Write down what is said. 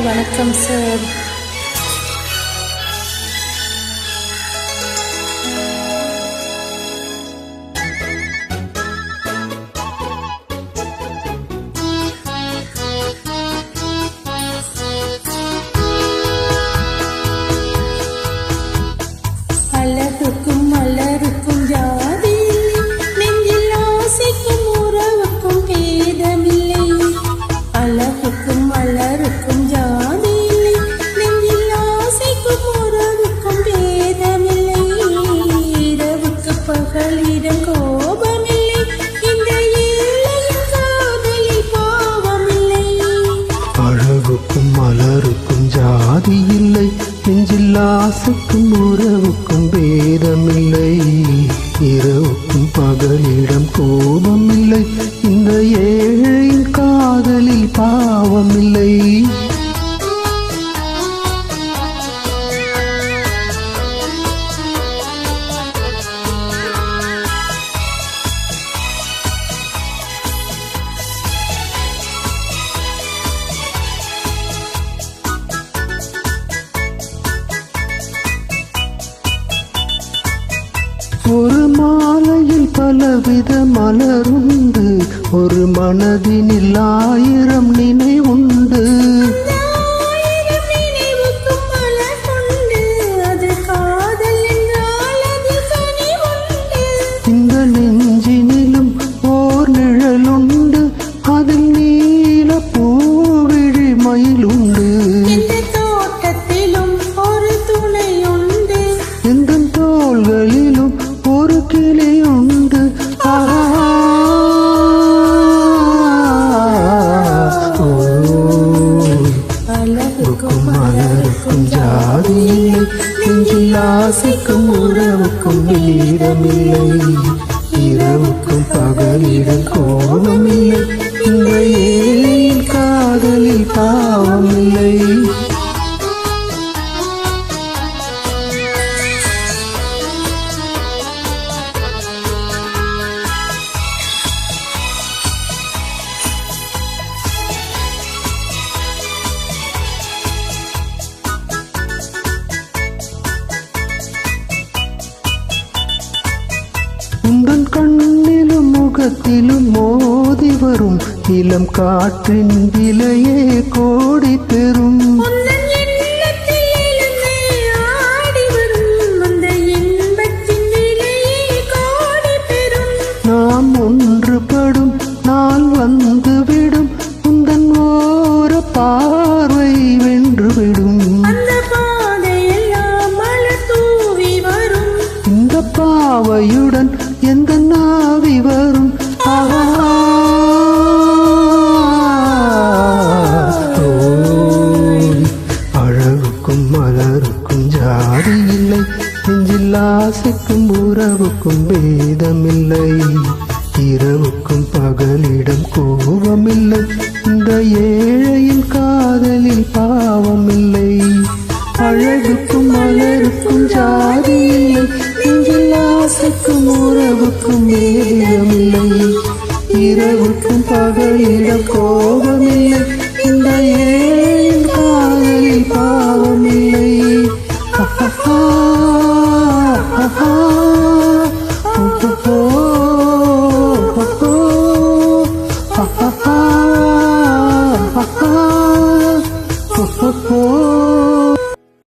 வணக்கம் சார். அழகுக்கும் மலருக்கும் ஜாதி நெஞ்சில் ஆசைக்கும் உறவுக்கும் பேதமில்லை. அழகுக்கும் மலருக்கும் ஜாதி நெஞ்சில் ஆசைக்கும் உறவுக்கும் பேதமில்லை. இரவுக்கு பகலிடம் கோபமில்லை, இந்த ஏழையின் காதலில் பாவமில்லை. அழகுக்கும் மலருக்கும் ஜாதி இல்லை, நெஞ்சில் ஆசைக்கும் உறவுக்கும் பேதமில்லை. இரவுக்கும் பகலிடம் கோபமில்லை, இந்த ஏழையின் காதலில் பாவமில்லை. ஒரு மாலையில் பலவித மலருண்டு, ஒரு மனதினில் 1000 நினைவுண்டு. இந்த நெஞ்சினிலும் ஓர் நிழலுண்டு, அதில் நீல பூவிழி மயிலுண்டு. எந்த தோள்களிலும் ஒரு கிளியுண்டு. அழகுக்கும் மலருக்கும் ஜாதி இல்லை, நெஞ்சில் ஆசைக்கும் உறவுக்கும் வீரமில்லை. இரவுக்கும் பகலிடம் கோபமில்லை, இந்த ஏழையின் காதலில் பாவமில்லை. உந்தன் கண்ணிலும் முகத்திலும் மோதி வரும் இளம் காற்றின் விலையே கோடி பெறும். நாம் ஒன்றுபடும் நாள் வந்துவிடும், உந்தன் ஓர பார்வை வென்றுவிடும். இந்த பாவையுடன் எந்த நாவி வரும். அழகுக்கும் மலருக்கும் ஜாதி இல்லை, நெஞ்சில் ஆசைக்கும் உறவுக்கும் பேதமில்லை. இரவுக்கும் பகலிடம் கோபமில்லை, இந்த ஏழையின் காதலில் பாவமில்லை. அழகுக்கும் மலருக்கும் ஜாதி இல்லை, நெஞ்சில் ஆசைக்கும் உறவுக்கும் பேதமில்லை. இரவுக்கும் பகலிடம்